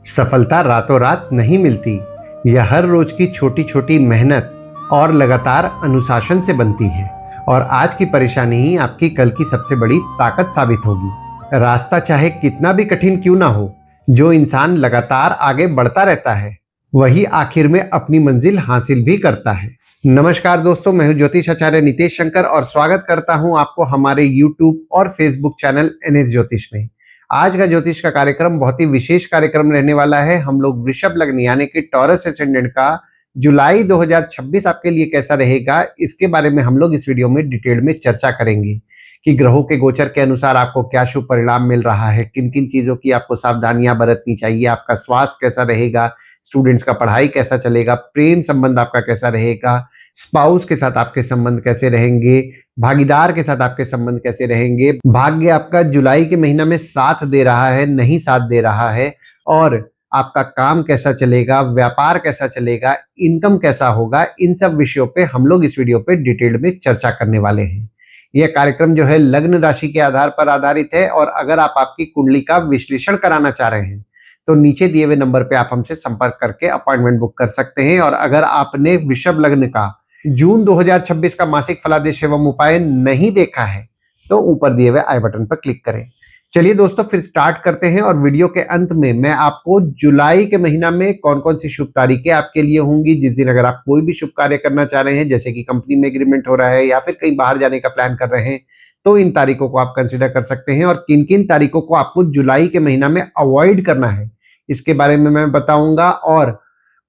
सफलता रातों रात नहीं मिलती। यह हर रोज की छोटी छोटी मेहनत और लगातार अनुशासन से बनती है। और आज की परेशानी ही आपकी कल की सबसे बड़ी ताकत साबित होगी। रास्ता चाहे कितना भी कठिन क्यों ना हो, जो इंसान लगातार आगे बढ़ता रहता है वही आखिर में अपनी मंजिल हासिल भी करता है। नमस्कार दोस्तों, मैं हूं ज्योतिष आचार्य नितेश शंकर और स्वागत करता हूं आपको हमारे YouTube और Facebook चैनल NS ज्योतिष में। आज का ज्योतिष का कार्यक्रम बहुत ही विशेष कार्यक्रम रहने वाला है। हम लोग वृषभ लग्न यानी कि टॉरस एसेंडेंट का जुलाई 2026 आपके लिए कैसा रहेगा, इसके बारे में हम लोग इस वीडियो में डिटेल में चर्चा करेंगे कि ग्रहों के गोचर के अनुसार आपको क्या शुभ परिणाम मिल रहा है, किन किन चीजों की आपको सावधानियां बरतनी चाहिए, आपका स्वास्थ्य कैसा रहेगा, स्टूडेंट्स का पढ़ाई कैसा चलेगा, प्रेम संबंध आपका कैसा रहेगा, स्पाउस के साथ आपके संबंध कैसे रहेंगे, भागीदार के साथ आपके संबंध कैसे रहेंगे, भाग्य आपका जुलाई के महीना में साथ दे रहा है नहीं साथ दे रहा है, और आपका काम कैसा चलेगा, व्यापार कैसा चलेगा, इनकम कैसा होगा, इन सब विषयों पे हम लोग इस वीडियो पे डिटेल में चर्चा करने वाले हैं। यह कार्यक्रम जो है लग्न राशि के आधार पर आधारित है, और अगर आप आपकी कुंडली का विश्लेषण कराना चाह रहे हैं तो नीचे दिए हुए नंबर पे आप हमसे संपर्क करके अपॉइंटमेंट बुक कर सकते हैं। और अगर आपने वृषभ लग्न का जून 2026 का मासिक फलादेश एवं उपाय नहीं देखा है तो ऊपर दिए हुए आई बटन पर क्लिक करें। चलिए दोस्तों, फिर स्टार्ट करते हैं। और वीडियो के अंत में मैं आपको जुलाई के महीना में कौन कौन सी शुभ तारीखें आपके लिए होंगी, जिस दिन अगर आप कोई भी शुभ कार्य करना चाह रहे हैं, जैसे कि कंपनी में एग्रीमेंट हो रहा है या फिर कहीं बाहर जाने का प्लान कर रहे हैं, तो इन तारीखों को आप कंसिडर कर सकते हैं। और किन किन तारीखों को आपको जुलाई के महीना में अवॉइड करना है इसके बारे में मैं बताऊंगा, और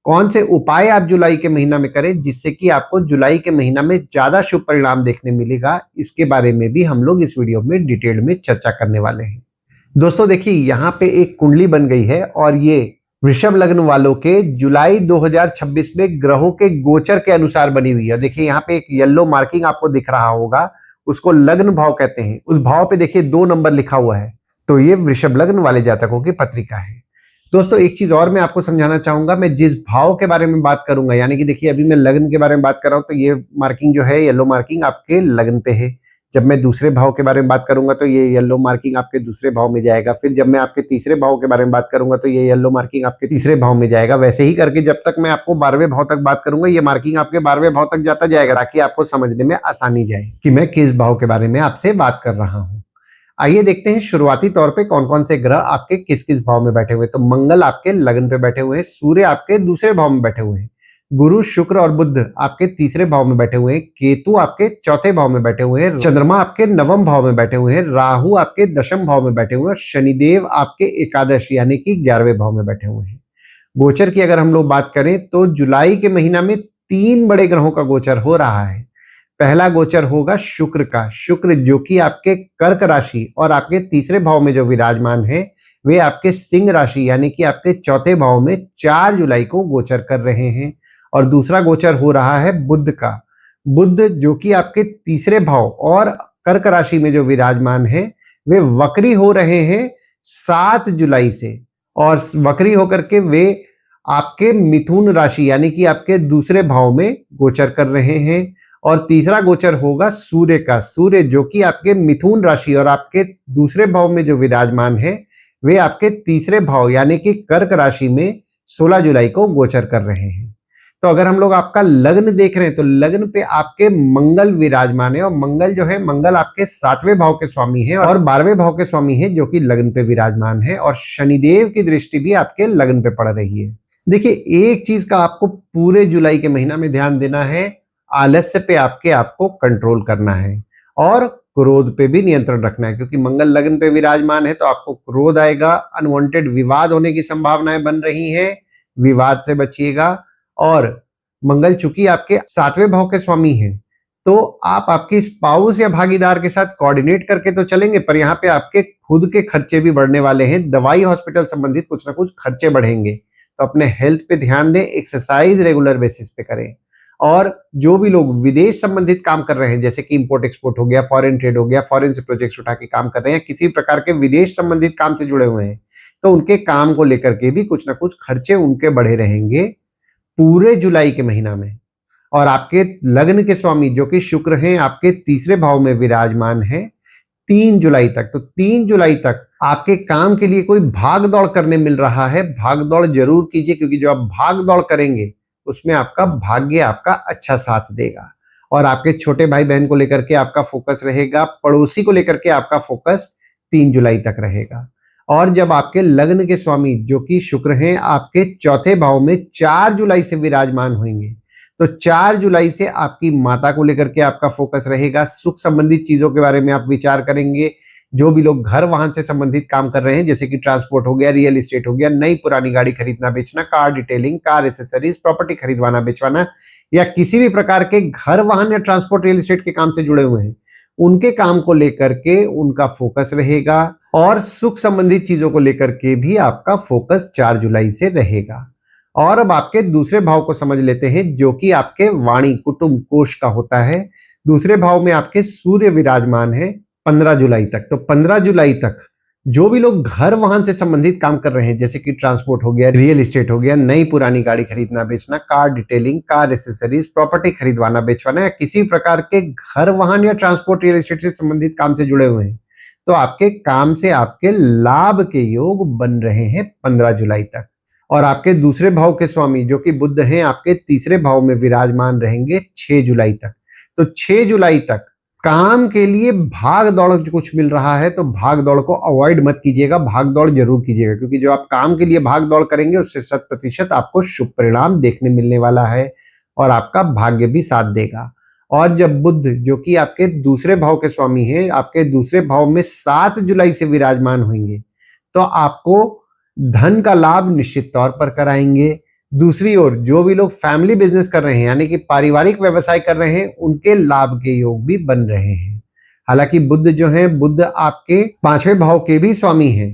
कौन से उपाय आप जुलाई के महीना में करें जिससे कि आपको जुलाई के महीना में ज्यादा शुभ परिणाम देखने मिलेगा, इसके बारे में भी हम लोग इस वीडियो में डिटेल में चर्चा करने वाले हैं। दोस्तों देखिए, यहाँ पे एक कुंडली बन गई है और ये वृषभ लग्न वालों के जुलाई 2026 में ग्रहों के गोचर के अनुसार बनी हुई है। देखिए यहाँ पे एक येलो मार्किंग आपको दिख रहा होगा, उसको लग्न भाव कहते हैं। उस भाव पे देखिए 2 नंबर लिखा हुआ है, तो ये वृषभ लग्न वाले जातकों की पत्रिका है। दोस्तों एक चीज और मैं आपको समझाना चाहूंगा, मैं जिस भाव के बारे में बात करूंगा, यानी कि देखिए अभी मैं लग्न के बारे में बात कर रहा हूं, तो ये मार्किंग जो है येलो मार्किंग आपके लग्न पे है। जब मैं दूसरे भाव के बारे में बात करूंगा तो ये येलो मार्किंग आपके दूसरे भाव में जाएगा। फिर जब मैं आपके तीसरे भाव के बारे में बात करूंगा तो ये येलो मार्किंग आपके तीसरे भाव में जाएगा। वैसे ही करके जब तक मैं आपको 12वें भाव तक बात करूंगा, ये मार्किंग आपके 12वें भाव तक जाता जाएगा, ताकि आपको समझने में आसानी जाए कि मैं किस भाव के बारे में आपसे बात कर रहा हूँ। आइए देखते हैं शुरुआती तौर पे कौन कौन से ग्रह आपके किस किस भाव में बैठे हुए हैं। तो मंगल आपके लगन पे बैठे हुए हैं, सूर्य आपके दूसरे भाव में बैठे हुए हैं, गुरु शुक्र और बुध आपके तीसरे भाव में बैठे हुए हैं, केतु आपके चौथे भाव में बैठे हुए हैं, चंद्रमा आपके नवम भाव में बैठे हुए हैं, राहु आपके दशम भाव में बैठे हुए हैं, शनिदेव आपके एकादश यानी कि 11वें भाव में बैठे हुए हैं। गोचर की अगर हम लोग बात करें तो जुलाई के महीना में 3 बड़े ग्रहों का गोचर हो रहा है। पहला गोचर होगा शुक्र का। शुक्र जो कि आपके कर्क राशि और आपके तीसरे भाव में जो विराजमान है, वे आपके सिंह राशि यानी कि आपके चौथे भाव में 4 जुलाई को गोचर कर रहे हैं। और दूसरा गोचर हो रहा है बुध का। बुध जो कि आपके तीसरे भाव और कर्क राशि में जो विराजमान है, वे वक्री हो रहे हैं 7 जुलाई से, और वक्री होकर के वे आपके मिथुन राशि यानी कि आपके दूसरे भाव में गोचर कर रहे हैं। और तीसरा गोचर होगा सूर्य का। सूर्य जो कि आपके मिथुन राशि और आपके दूसरे भाव में जो विराजमान है, वे आपके तीसरे भाव यानी कि कर्क राशि में 16 जुलाई को गोचर कर रहे हैं। तो अगर हम लोग आपका लग्न देख रहे हैं तो लग्न पे आपके मंगल विराजमान है, और मंगल जो है, मंगल आपके 7वें भाव के स्वामी है और 12वें भाव के स्वामी है, जो कि लग्न पे विराजमान है। और शनिदेव की दृष्टि भी आपके लग्न पे पड़ रही है। देखिए एक चीज का आपको पूरे जुलाई के महीना में ध्यान देना है, आलस्य पे आपको कंट्रोल करना है और क्रोध पे भी नियंत्रण रखना है, क्योंकि मंगल लग्न पे विराजमान है तो आपको क्रोध आएगा, अनवांटेड विवाद होने की संभावनाएं बन रही हैं, विवाद से बचिएगा। और मंगल चूंकि आपके 7वें भाव के स्वामी हैं, तो आप आपकी स्पाउस या भागीदार के साथ कोऑर्डिनेट करके तो चलेंगे, पर यहाँ पे आपके खुद के खर्चे भी बढ़ने वाले हैं। दवाई हॉस्पिटल संबंधित कुछ ना कुछ खर्चे बढ़ेंगे, तो अपने हेल्थ पे ध्यान दें, एक्सरसाइज रेगुलर बेसिस पे करें। और जो भी लोग विदेश संबंधित काम कर रहे हैं, जैसे कि इंपोर्ट एक्सपोर्ट हो गया, फॉरेन ट्रेड हो गया, फॉरेन से प्रोजेक्ट्स उठा के काम कर रहे हैं, किसी प्रकार के विदेश संबंधित काम से जुड़े हुए हैं, तो उनके काम को लेकर के भी कुछ ना कुछ खर्चे उनके बढ़े रहेंगे पूरे जुलाई के महीना में। और आपके लग्न के स्वामी जो कि शुक्र हैं, आपके तीसरे भाव में विराजमान है, 3 जुलाई तक। तो 3 जुलाई तक आपके काम के लिए कोई भाग दौड़ करने मिल रहा है, भाग दौड़ जरूर कीजिए, क्योंकि जो आप भाग दौड़ करेंगे उसमें आपका भाग्य आपका अच्छा साथ देगा। और आपके छोटे भाई बहन को लेकर के आपका फोकस रहेगा, पड़ोसी को लेकर के आपका फोकस 3 जुलाई तक रहेगा। और जब आपके लग्न के स्वामी जो कि शुक्र हैं आपके चौथे भाव में 4 जुलाई से विराजमान होंगे, तो 4 जुलाई से आपकी माता को लेकर के आपका फोकस रहेगा। सुख संबंधित चीजों के बारे में आप विचार करेंगे। जो भी लोग घर वाहन से संबंधित काम कर रहे हैं, जैसे कि ट्रांसपोर्ट हो गया, रियल एस्टेट हो गया, नई पुरानी गाड़ी खरीदना बेचना, car detailing, car accessories, property खरीदवाना बेचवाना, या किसी भी प्रकार के घर वाहन या ट्रांसपोर्ट रियल एस्टेट के काम से जुड़े हुए हैं, उनके काम को लेकर के उनका फोकस रहेगा। और सुख संबंधित चीजों को लेकर के भी आपका फोकस 4 जुलाई से रहेगा। और अब आपके दूसरे भाव को समझ लेते हैं, जो कि आपके वाणी कुटुंब कोष का होता है। दूसरे भाव में आपके सूर्य विराजमान है 15 जुलाई तक। तो 15 जुलाई तक जो भी लोग घर वाहन से संबंधित काम कर रहे हैं, जैसे कि ट्रांसपोर्ट हो गया, रियल एस्टेट हो गया, नई पुरानी गाड़ी खरीदना बेचना, car detailing, car accessories, property खरीदवाना बेचवाना, या किसी प्रकार के घर वाहन या ट्रांसपोर्ट रियल एस्टेट से संबंधित काम से जुड़े हुए हैं, तो आपके काम से आपके लाभ के योग बन रहे हैं 15 जुलाई तक। और आपके दूसरे भाव के स्वामी जो कि बुध हैं आपके तीसरे भाव में विराजमान रहेंगे 6 जुलाई तक। तो 6 जुलाई तक काम के लिए भाग दौड़ कुछ मिल रहा है, तो भाग दौड़ को अवॉइड मत कीजिएगा, भाग दौड़ जरूर कीजिएगा, क्योंकि जो आप काम के लिए भाग दौड़ करेंगे उससे 100% आपको शुभ परिणाम देखने मिलने वाला है और आपका भाग्य भी साथ देगा। और जब बुध जो कि आपके दूसरे भाव के स्वामी हैं आपके दूसरे भाव में 7 जुलाई से विराजमान होंगे, तो आपको धन का लाभ निश्चित तौर पर कराएंगे। दूसरी ओर जो भी लोग फैमिली बिजनेस कर रहे हैं, यानी कि पारिवारिक व्यवसाय कर रहे हैं, उनके लाभ के योग भी बन रहे हैं। हालांकि बुध जो है, बुध आपके 5वें भाव के भी स्वामी हैं,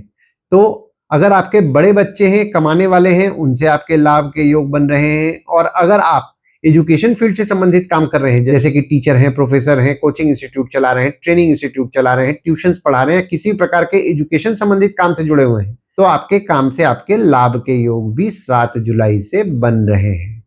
तो अगर आपके बड़े बच्चे हैं, कमाने वाले हैं, उनसे आपके लाभ के योग बन रहे हैं। और अगर आप एजुकेशन फील्ड से संबंधित काम कर रहे हैं, जैसे कि टीचर हैं, प्रोफेसर हैं, कोचिंग इंस्टीट्यूट चला रहे हैं, ट्रेनिंग इंस्टीट्यूट चला रहे हैं, ट्यूशंस पढ़ा रहे हैं, किसी प्रकार के एजुकेशन संबंधित काम से जुड़े हुए हैं, तो आपके काम से आपके लाभ के योग भी 7 जुलाई से बन रहे हैं।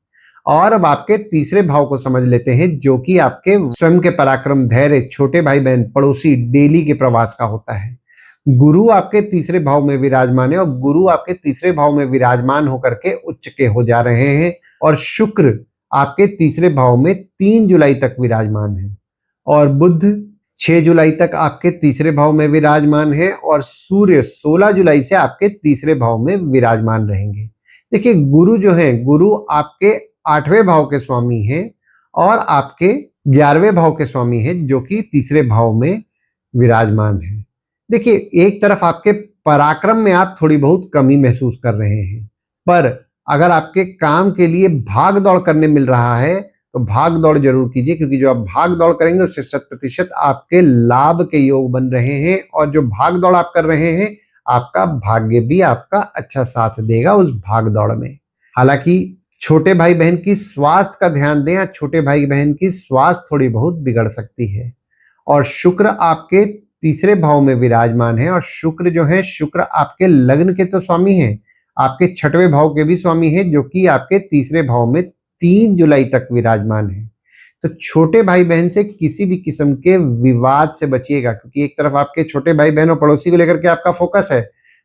और अब आपके तीसरे भाव को समझ लेते हैं, जो कि आपके स्वयं के पराक्रम, धैर्य, छोटे भाई बहन, पड़ोसी, डेली के प्रवास का होता है। गुरु आपके तीसरे भाव में विराजमान है, और गुरु आपके तीसरे भाव में विराजमान होकर के उच्च के हो जा रहे हैं। और शुक्र आपके तीसरे भाव में 3 जुलाई तक विराजमान है, और बुध 6 जुलाई तक आपके तीसरे भाव में विराजमान है, और सूर्य 16 जुलाई से आपके तीसरे भाव में विराजमान रहेंगे। देखिए, गुरु जो है, गुरु आपके 8वें भाव के स्वामी हैं और आपके 11वें भाव के स्वामी हैं, जो कि तीसरे भाव में विराजमान है। देखिए, एक तरफ आपके पराक्रम में आप थोड़ी बहुत कमी महसूस कर रहे हैं, पर अगर आपके काम के लिए भाग दौड़ करने मिल रहा है, तो भाग दौड़ जरूर कीजिए, क्योंकि जो आप भाग दौड़ करेंगे उससे 100% आपके लाभ के योग बन रहे हैं। और जो भाग दौड़ आप कर रहे हैं, आपका भाग्य भी आपका अच्छा साथ देगा उस भाग दौड़ में। हालांकि छोटे भाई बहन की स्वास्थ्य का ध्यान दें, या छोटे भाई बहन की स्वास्थ्य थोड़ी बहुत बिगड़ सकती है। और शुक्र आपके तीसरे भाव में विराजमान है, और शुक्र जो है, शुक्र आपके लग्न के तो स्वामी हैं, आपके 6वें भाव के भी स्वामी हैं, जो कि आपके तीसरे भाव में 3 जुलाई तक विराजमान है। तो छोटे भाई बहन से किसी भी किस्म के विवाद से बचिएगा, क्योंकि एक तरफ आपके छोटे भाई बहन और पड़ोसी को लेकर के आपका फोकस है,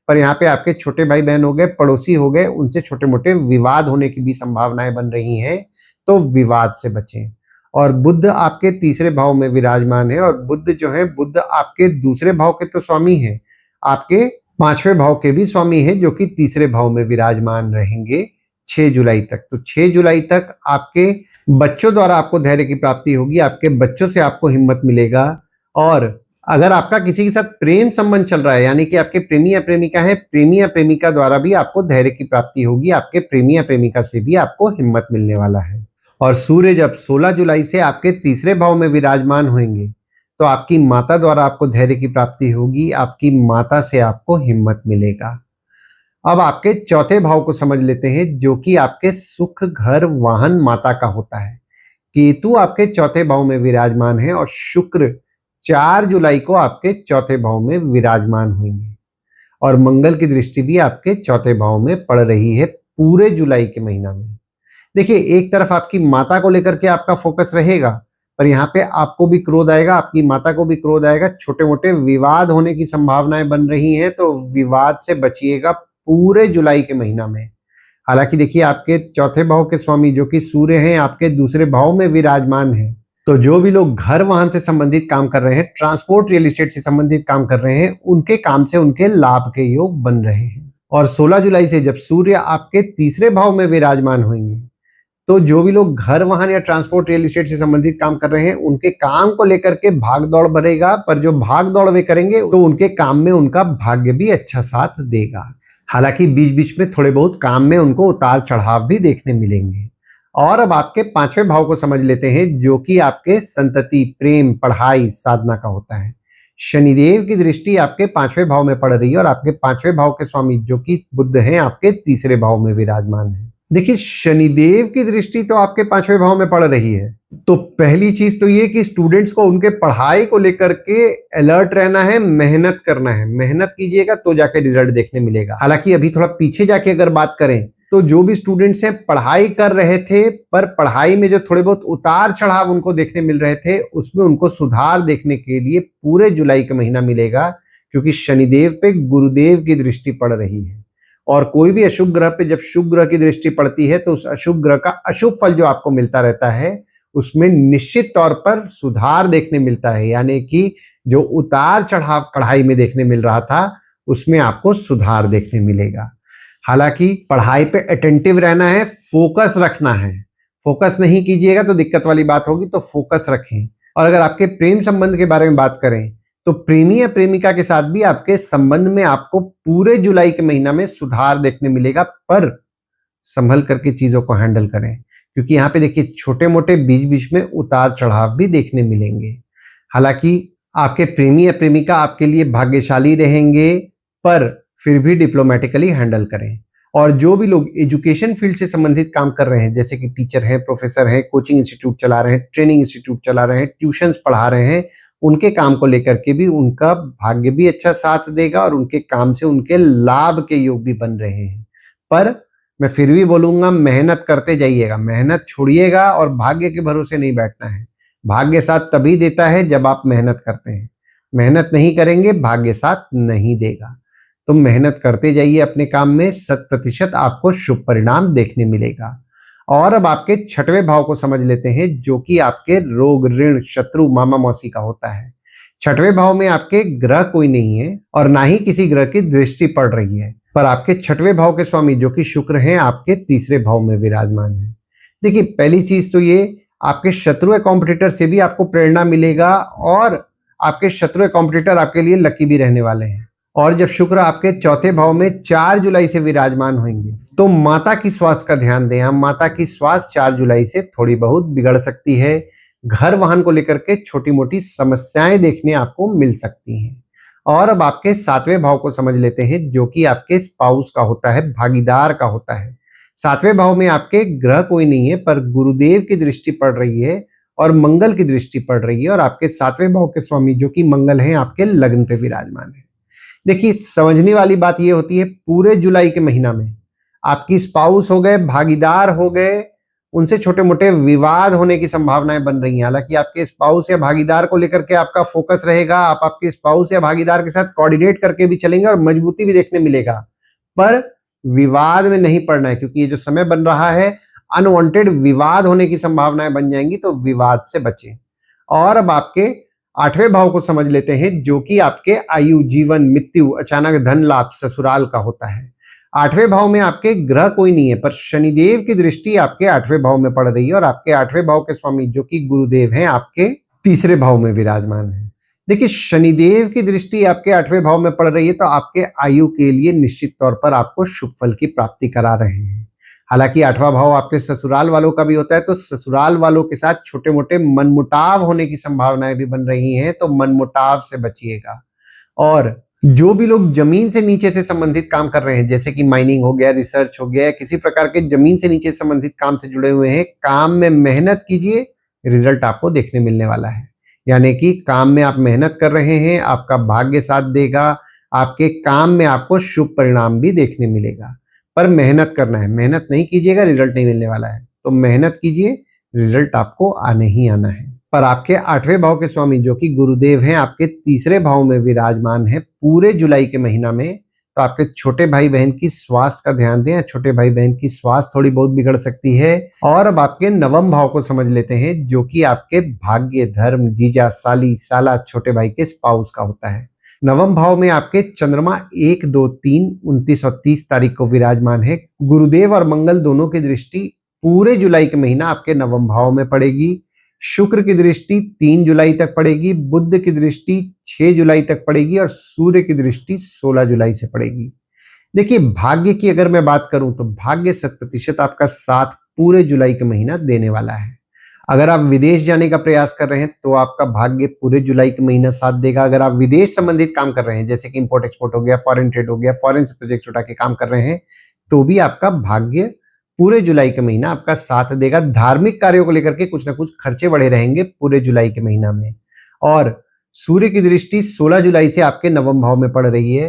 पर यहाँ पे आपके छोटे भाई बहन हो गए, पड़ोसी हो गए, उनसे छोटे मोटे विवाद होने की भी संभावनाएं बन रही हैं, तो विवाद से बचें। और बुध आपके तीसरे भाव में विराजमान है, और बुध जो है, बुध आपके दूसरे भाव के तो स्वामी हैं, आपके 5वें भाव के भी स्वामी हैं, जो कि तीसरे भाव में विराजमान रहेंगे 6 जुलाई तक। तो 6 जुलाई तक आपके बच्चों द्वारा आपको धैर्य की प्राप्ति होगी, आपके बच्चों से आपको हिम्मत मिलेगा। और अगर आपका किसी के साथ प्रेम संबंध चल रहा है, यानी कि आपके प्रेमी या प्रेमिका है, प्रेमी या प्रेमिका द्वारा भी आपको धैर्य की प्राप्ति होगी, आपके प्रेमी या प्रेमिका से भी आपको हिम्मत मिलने वाला है। और सूर्य जब 16 जुलाई से आपके तीसरे भाव में विराजमान होंगे, तो आपकी माता द्वारा आपको धैर्य की प्राप्ति होगी, आपकी माता से आपको हिम्मत मिलेगा। अब आपके चौथे भाव को समझ लेते हैं, जो कि आपके सुख, घर, वाहन, माता का होता है। केतु आपके चौथे भाव में विराजमान है, और शुक्र 4 जुलाई को आपके चौथे भाव में विराजमान होंगे, और मंगल की दृष्टि भी आपके चौथे भाव में पड़ रही है पूरे जुलाई के महीना में। देखिए, एक तरफ आपकी माता को लेकर के आपका फोकस रहेगा, पर यहाँ पे आपको भी क्रोध आएगा, आपकी माता को भी क्रोध आएगा, छोटे मोटे विवाद होने की संभावनाएं बन रही हैं, तो विवाद से बचिएगा पूरे जुलाई के महीना में। हालांकि देखिए, आपके चौथे भाव के स्वामी जो कि सूर्य हैं, आपके दूसरे भाव में विराजमान हैं, तो जो भी लोग घर वाहन से संबंधित काम कर रहे हैं, ट्रांसपोर्ट रियल एस्टेट से संबंधित काम कर रहे हैं, उनके काम से उनके लाभ के योग बन रहे हैं। और 16 जुलाई से जब सूर्य आपके तीसरे भाव में विराजमान होंगे, तो जो भी लोग घर वाहन या ट्रांसपोर्ट रियल एस्टेट से संबंधित काम कर रहे हैं, उनके काम को लेकर के भाग दौड़ बढ़ेगा, पर जो भाग दौड़ वे करेंगे तो उनके काम में उनका भाग्य भी अच्छा साथ देगा। हालांकि बीच बीच में थोड़े बहुत काम में उनको उतार चढ़ाव भी देखने मिलेंगे। और अब आपके पांचवें भाव को समझ लेते हैं, जो कि आपके संतति, प्रेम, पढ़ाई, साधना का होता है। शनिदेव की दृष्टि आपके पांचवें भाव में पड़ रही है और आपके पांचवें भाव के स्वामी जो कि बुध हैं, आपके तीसरे भाव में विराजमान है। देखिए, शनिदेव की दृष्टि तो आपके पांचवें भाव में पड़ रही है, तो पहली चीज तो ये कि स्टूडेंट्स को उनके पढ़ाई को लेकर के अलर्ट रहना है, मेहनत करना है। मेहनत कीजिएगा तो जाके रिजल्ट देखने मिलेगा। हालांकि अभी थोड़ा पीछे जाके अगर बात करें, तो जो भी स्टूडेंट्स हैं पढ़ाई कर रहे थे, पर पढ़ाई में जो थोड़े बहुत उतार चढ़ाव उनको देखने मिल रहे थे, उसमें उनको सुधार देखने के लिए पूरे जुलाई का महीना मिलेगा, क्योंकि शनिदेव पे गुरुदेव की दृष्टि पड़ रही है। और कोई भी अशुभ ग्रह पे जब शुभ ग्रह की दृष्टि पड़ती है, तो उस अशुभ ग्रह का अशुभ फल जो आपको मिलता रहता है, उसमें निश्चित तौर पर सुधार देखने मिलता है। यानी कि जो उतार चढ़ाव पढ़ाई में देखने मिल रहा था, उसमें आपको सुधार देखने मिलेगा। हालांकि पढ़ाई पे अटेंटिव रहना है, फोकस रखना है। फोकस नहीं कीजिएगा तो दिक्कत वाली बात होगी, तो फोकस रखें। और अगर आपके प्रेम संबंध के बारे में बात करें, तो प्रेमी या प्रेमिका के साथ भी आपके संबंध में आपको पूरे जुलाई के महीना में सुधार देखने मिलेगा, पर संभल करके चीजों को हैंडल करें, क्योंकि यहाँ पे देखिए छोटे मोटे बीच बीच में उतार चढ़ाव भी देखने मिलेंगे। हालांकि आपके प्रेमी या प्रेमिका आपके लिए भाग्यशाली रहेंगे, पर फिर भी डिप्लोमेटिकली हैंडल करें। और जो भी लोग एजुकेशन फील्ड से संबंधित काम कर रहे हैं, जैसे कि टीचर हैं, प्रोफेसर हैं, कोचिंग इंस्टीट्यूट चला रहे हैं, ट्रेनिंग इंस्टीट्यूट चला रहे हैं, ट्यूशंस पढ़ा रहे हैं, उनके काम को लेकर के भी उनका भाग्य भी अच्छा साथ देगा और उनके काम से उनके लाभ के योग भी बन रहे हैं। पर मैं फिर भी बोलूंगा, मेहनत करते जाइएगा, मेहनत छोड़िएगा और भाग्य के भरोसे नहीं बैठना है। भाग्य साथ तभी देता है जब आप मेहनत करते हैं। मेहनत नहीं करेंगे, भाग्य साथ नहीं देगा। तो मेहनत करते जाइए अपने काम में, 100% आपको शुभ परिणाम देखने मिलेगा। और अब आपके छठवें भाव को समझ लेते हैं, जो कि आपके रोग, ऋण, शत्रु, मामा मौसी का होता है। छठवें भाव में आपके ग्रह कोई नहीं है और ना ही किसी ग्रह की दृष्टि पड़ रही है, पर आपके छठवें भाव के स्वामी जो कि शुक्र हैं, आपके तीसरे भाव में विराजमान है। देखिए, पहली चीज तो ये, आपके शत्रु कॉम्पिटिटर से भी आपको प्रेरणा मिलेगा और आपके शत्रु कॉम्पिटिटर आपके लिए लकी भी रहने वाले हैं। और जब शुक्र आपके चौथे भाव में 4 जुलाई से विराजमान होंगे, तो माता की स्वास्थ्य का ध्यान दें। हम माता की स्वास्थ्य 4 जुलाई से थोड़ी बहुत बिगड़ सकती है। घर वाहन को लेकर के छोटी मोटी समस्याएं देखने आपको मिल सकती हैं। और अब आपके 7वें भाव को समझ लेते हैं, जो कि आपके स्पाउस का होता है, भागीदार का होता है। 7वें भाव में आपके ग्रह कोई नहीं है, पर गुरुदेव की दृष्टि पड़ रही है और मंगल की दृष्टि पड़ रही है। और आपके 7वें भाव के स्वामी जो कि मंगल हैं, आपके लग्न पे विराजमान है। देखिए, समझने वाली बात यह होती है, पूरे जुलाई के महीना में आपकी स्पाउस हो गए, भागीदार हो गए, उनसे छोटे मोटे विवाद होने की संभावनाएं बन रही हैं। हालांकि आपके स्पाउस या भागीदार को लेकर के आपका फोकस रहेगा, आप आपके स्पाउस या भागीदार के साथ कोऑर्डिनेट करके भी चलेंगे और मजबूती भी देखने मिलेगा, पर विवाद में नहीं पड़ना है, क्योंकि ये जो समय बन रहा है, अनवांटेड विवाद होने की संभावनाएं बन जाएंगी, तो विवाद से बचें। और अब आपके 8वें भाव को समझ लेते हैं, जो कि आपके आयु, जीवन, मृत्यु, अचानक धन लाभ, ससुराल का होता है। 8वें भाव में आपके ग्रह कोई नहीं है, पर शनिदेव की दृष्टि आपके 8वें भाव में पड़ रही है और आपके 8वें भाव के स्वामी जो कि गुरुदेव हैं, आपके तीसरे भाव में विराजमान है। देखिए, शनिदेव की दृष्टि आपके 8वें भाव में पड़ रही है, तो आपके आयु के लिए निश्चित तौर पर आपको शुभ फल की प्राप्ति करा रहे हैं। हालांकि 8वां भाव आपके ससुराल वालों का भी होता है, तो ससुराल वालों के साथ छोटे मोटे मनमुटाव होने की संभावनाएं भी बन रही हैं, तो मनमुटाव से बचिएगा। और जो भी लोग जमीन से नीचे से संबंधित काम कर रहे हैं, जैसे कि माइनिंग हो गया, रिसर्च हो गया, किसी प्रकार के जमीन से नीचे संबंधित काम से जुड़े हुए हैं, काम में मेहनत कीजिए, रिजल्ट आपको देखने मिलने वाला है। यानी कि काम में आप मेहनत कर रहे हैं, आपका भाग्य साथ देगा, आपके काम में आपको शुभ परिणाम भी देखने मिलेगा, पर मेहनत करना है। मेहनत नहीं कीजिएगा, रिजल्ट नहीं मिलने वाला है, तो मेहनत कीजिए, रिजल्ट आपको आने ही आना है। पर आपके 8वें भाव के स्वामी जो कि गुरुदेव हैं आपके तीसरे भाव में विराजमान है पूरे जुलाई के महीना में। तो आपके छोटे भाई बहन की स्वास्थ्य का ध्यान दें, छोटे भाई बहन की स्वास्थ्य थोड़ी बहुत बिगड़ सकती है। और अब आपके नवम भाव को समझ लेते हैं जो कि आपके भाग्य, धर्म, जीजा, साली, साला, छोटे भाई के स्पाउस का होता है। नवम भाव में आपके चंद्रमा 1, 2, 3, 29 और 30 तारीख को विराजमान है। गुरुदेव और मंगल दोनों की दृष्टि पूरे जुलाई के महीना आपके नवम भाव में पड़ेगी। शुक्र की दृष्टि 3 जुलाई तक पड़ेगी, बुध की दृष्टि 6 जुलाई तक पड़ेगी और सूर्य की दृष्टि 16 जुलाई से पड़ेगी। देखिए, भाग्य की अगर मैं बात करूं तो भाग्य 100% आपका साथ पूरे जुलाई के महीना देने वाला है। अगर आप विदेश जाने का प्रयास कर रहे हैं तो आपका भाग्य पूरे जुलाई के महीना साथ देगा। अगर आप विदेश संबंधित काम कर रहे हैं जैसे कि इंपोर्ट एक्सपोर्ट हो गया, फॉरेन ट्रेड हो गया, फॉरेन से प्रोजेक्ट उठा के काम कर रहे हैं, तो भी आपका भाग्य पूरे जुलाई के महीना आपका साथ देगा। धार्मिक कार्यों को लेकर के कुछ ना कुछ खर्चे बढ़े रहेंगे पूरे जुलाई के महीना में। और सूर्य की दृष्टि 16 जुलाई से आपके नवम भाव में पड़ रही है।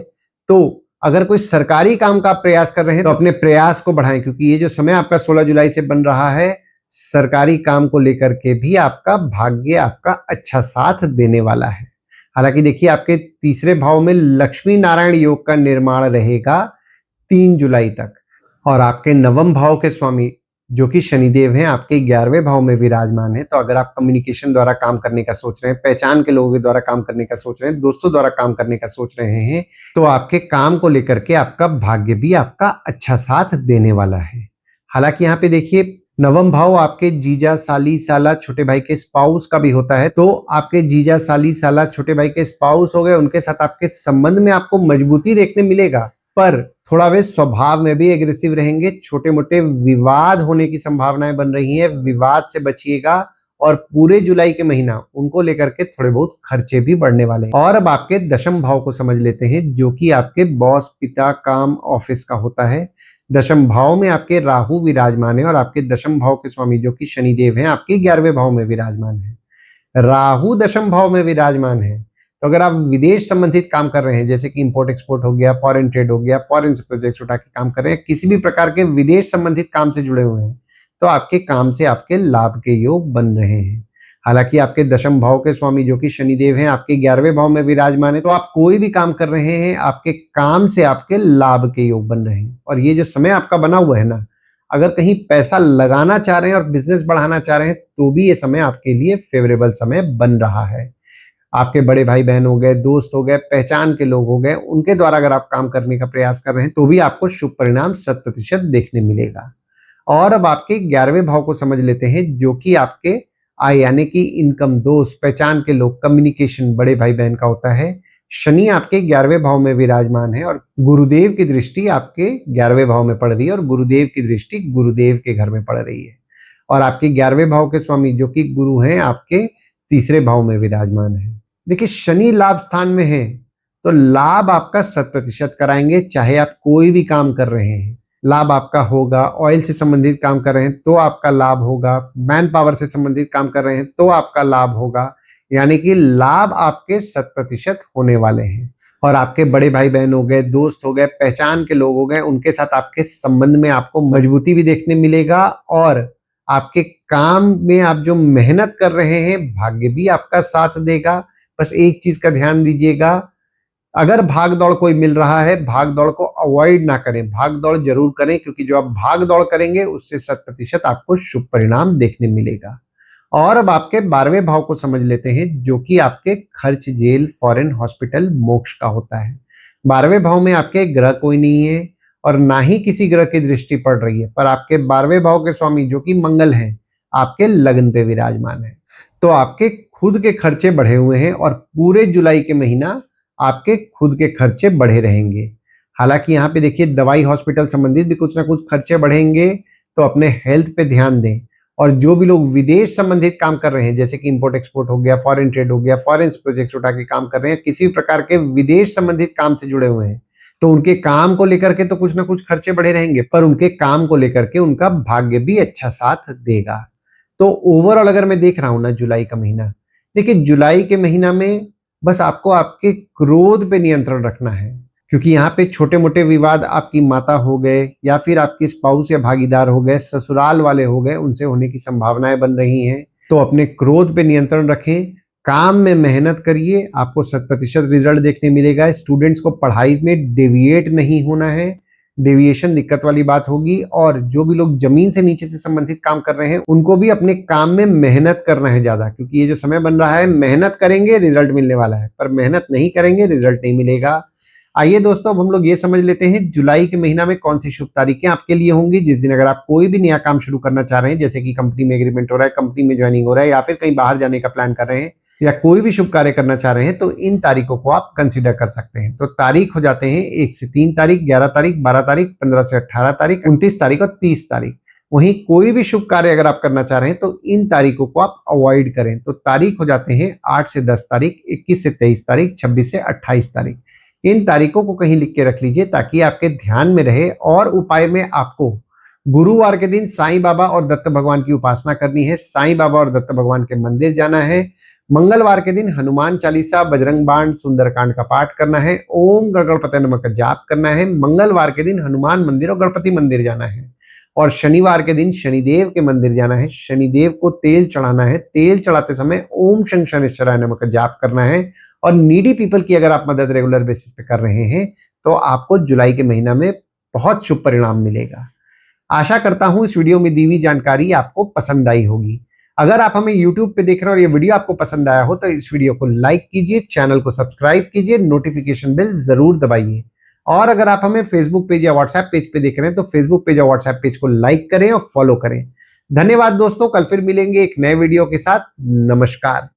तो अगर कोई सरकारी काम का प्रयास कर रहे हैं तो अपने प्रयास को बढ़ाएं, क्योंकि ये जो समय आपका 16 जुलाई से बन रहा है, सरकारी काम को लेकर के भी आपका भाग्य आपका अच्छा साथ देने वाला है। हालांकि देखिए, आपके तीसरे भाव में लक्ष्मी नारायण योग का निर्माण रहेगा 3 जुलाई तक। और आपके नवम भाव के स्वामी जो कि शनिदेव हैं आपके 11वें भाव में विराजमान है। तो अगर आप कम्युनिकेशन द्वारा काम करने का सोच रहे हैं, पहचान के लोगों के द्वारा काम करने का सोच रहे हैं, दोस्तों द्वारा काम करने का सोच रहे हैं, तो आपके काम को लेकर के आपका भाग्य भी आपका अच्छा साथ देने वाला है। हालांकि यहाँ पे देखिए, नवम भाव आपके जीजा, साली, साला, छोटे भाई के स्पाउस का भी होता है। तो आपके जीजा, साली, साला, छोटे भाई के स्पाउस हो गए, उनके साथ आपके संबंध में आपको मजबूती देखने मिलेगा, पर थोड़ा वे स्वभाव में भी एग्रेसिव रहेंगे। छोटे मोटे विवाद होने की संभावनाएं बन रही हैं, विवाद से बचिएगा। और पूरे जुलाई के महीना उनको लेकर के थोड़े बहुत खर्चे भी बढ़ने वाले हैं। और अब आपके दशम भाव को समझ लेते हैं जो कि आपके बॉस, पिता, काम, ऑफिस का होता है। दशम भाव में आपके राहु विराजमान है और आपके दशम भाव के स्वामी जो कि शनिदेव हैं आपके 11वें भाव में विराजमान है। राहु दशम भाव में विराजमान है, तो अगर आप विदेश संबंधित काम कर रहे हैं जैसे कि इंपोर्ट एक्सपोर्ट हो गया, फॉरेन ट्रेड हो गया, फॉरेन से प्रोजेक्ट्स उठा के काम कर रहे हैं, किसी भी प्रकार के विदेश संबंधित काम से जुड़े हुए हैं, तो आपके काम से आपके लाभ के योग बन रहे हैं। हालांकि आपके दशम भाव के स्वामी जो कि शनिदेव हैं आपके 11वें भाव में विराजमान है, तो आप कोई भी काम कर रहे हैं, आपके काम से आपके लाभ के योग बन रहे हैं। और ये जो समय आपका बना हुआ है ना, अगर कहीं पैसा लगाना चाह रहे हैं और बिजनेस बढ़ाना चाह रहे हैं तो भी ये समय आपके लिए फेवरेबल समय बन रहा है। आपके बड़े भाई बहन हो गए, दोस्त हो गए, पहचान के लोग हो गए, उनके द्वारा अगर आप काम करने का प्रयास कर रहे हैं तो भी आपको शुभ परिणाम 100% देखने मिलेगा। और अब आपके 11वें भाव को समझ लेते हैं जो कि आपके आय यानी कि इनकम, दोस्त, पहचान के लोग, कम्युनिकेशन बड़े भाई बहन का होता है। शनि आपके 11वें भाव में विराजमान है और गुरुदेव की दृष्टि आपके 11वें भाव में पड़ रही है और गुरुदेव की दृष्टि गुरुदेव के घर में पड़ रही है। और आपके 11वें भाव के स्वामी जो कि गुरु हैं आपके तीसरे भाव में विराजमान है। देखिए, शनि लाभ स्थान में है तो लाभ आपका 100% कराएंगे, चाहे आप कोई भी काम कर रहे हैं लाभ आपका होगा। ऑयल से संबंधित काम कर रहे हैं तो आपका लाभ होगा, मैन पावर से संबंधित काम कर रहे हैं तो आपका लाभ होगा, यानी कि लाभ आपके 100% होने वाले हैं। और आपके बड़े भाई बहन हो गए, दोस्त हो गए, पहचान के लोग हो गए, उनके साथ आपके संबंध में आपको मजबूती भी देखने मिलेगा। और आपके काम में आप जो मेहनत कर रहे हैं भाग्य भी आपका साथ देगा। बस एक चीज का ध्यान दीजिएगा, अगर भाग दौड़ कोई मिल रहा है, भाग दौड़ को अवॉइड ना करें, भाग दौड़ जरूर करें, क्योंकि जो आप भाग दौड़ करेंगे उससे 100% आपको शुभ परिणाम देखने मिलेगा। और अब आपके 12वें भाव को समझ लेते हैं जो कि आपके खर्च, जेल, फॉरेन, हॉस्पिटल, मोक्ष का होता है। 12वें भाव में आपके ग्रह कोई नहीं है और ना ही किसी ग्रह की दृष्टि पड़ रही है, पर आपके 12वें भाव के स्वामी जो कि मंगल हैं आपके लग्न पे विराजमान है। तो आपके खुद के खर्चे बढ़े हुए हैं और पूरे जुलाई के महीना आपके खुद के खर्चे बढ़े रहेंगे। हालांकि यहाँ पे देखिए, दवाई, हॉस्पिटल संबंधित भी कुछ ना कुछ खर्चे बढ़ेंगे, तो अपने हेल्थ पे ध्यान दें। और जो भी लोग विदेश संबंधित काम कर रहे हैं जैसे कि इंपोर्ट एक्सपोर्ट हो गया, फॉरेन ट्रेड हो गया, फॉरेन प्रोजेक्ट्स उठा के काम कर रहे हैं, किसी भी प्रकार के विदेश संबंधित काम से जुड़े हुए हैं, तो उनके काम को लेकर के तो कुछ ना कुछ खर्चे बढ़े रहेंगे, पर उनके काम को लेकर के उनका भाग्य भी अच्छा साथ देगा। तो ओवरऑल अगर मैं देख रहा हूं ना जुलाई का महीना, देखिए जुलाई के महीना में बस आपको आपके क्रोध पे नियंत्रण रखना है, क्योंकि यहाँ पे छोटे मोटे विवाद आपकी माता हो गए या फिर आपकी स्पाउस या भागीदार हो गए, ससुराल वाले हो गए, उनसे होने की संभावनाएं बन रही हैं। तो अपने क्रोध पे नियंत्रण रखें, काम में मेहनत करिए, आपको 100% रिजल्ट देखने मिलेगा। स्टूडेंट्स को पढ़ाई में डेविएट नहीं होना है, डेविएशन दिक्कत वाली बात होगी। और जो भी लोग जमीन से नीचे से संबंधित काम कर रहे हैं उनको भी अपने काम में मेहनत करना है ज्यादा, क्योंकि ये जो समय बन रहा है मेहनत करेंगे रिजल्ट मिलने वाला है, पर मेहनत नहीं करेंगे रिजल्ट नहीं मिलेगा। आइए दोस्तों, अब हम लोग ये समझ लेते हैं जुलाई के महीना में कौन सी शुभ तारीखें आपके लिए होंगी। जिस दिन अगर आप कोई भी नया काम शुरू करना चाह रहे हैं, जैसे कि कंपनी में एग्रीमेंट हो रहा है, कंपनी में ज्वाइनिंग हो रहा है, या फिर कहीं बाहर जाने का प्लान कर रहे हैं, या कोई भी शुभ कार्य करना चाह रहे हैं, तो इन तारीखों को आप कंसिडर कर सकते हैं। तो तारीख हो जाते हैं 1 से 3 तारीख, 11 तारीख, 12 तारीख, 15 से 18 तारीख, 29 तारीख और 30 तारीख। वहीं कोई भी शुभ कार्य अगर आप करना चाह रहे हैं तो इन तारीखों को आप अवॉइड करें। तो तारीख हो जाते हैं 8 से 10 तारीख, 21 से 23 तारीख, 26 से 28 तारीख। इन तारीखों को कहीं लिख के रख लीजिए ताकि आपके ध्यान में रहे। और उपाय में आपको गुरुवार के दिन साईं बाबा और दत्त भगवान की उपासना करनी है, साईं बाबा और दत्त भगवान के मंदिर जाना है। मंगलवार के दिन हनुमान चालीसा, बजरंग बाण, सुंदरकांड का पाठ करना है, ओम गणपतये नमः का जाप करना है। मंगलवार के दिन हनुमान मंदिर और गणपति मंदिर जाना है। और शनिवार के दिन शनिदेव के मंदिर जाना है, शनिदेव को तेल चढ़ाना है, तेल चढ़ाते समय ओम शं शनिश्चराय नमः का जाप करना है। और नीडी पीपल की अगर आप मदद रेगुलर बेसिस पे कर रहे हैं तो आपको जुलाई के महीना में बहुत शुभ परिणाम मिलेगा। आशा करता हूं इस वीडियो में दी हुई जानकारी आपको पसंद आई होगी। अगर आप हमें YouTube पे देख रहे हो और ये वीडियो आपको पसंद आया हो तो इस वीडियो को लाइक कीजिए, चैनल को सब्सक्राइब कीजिए, नोटिफिकेशन बेल जरूर दबाइए। और अगर आप हमें फेसबुक पेज या व्हाट्सएप पेज पे देख रहे हैं तो फेसबुक पेज या व्हाट्सएप पेज को लाइक करें और फॉलो करें। धन्यवाद दोस्तों, कल फिर मिलेंगे एक नए वीडियो के साथ। नमस्कार।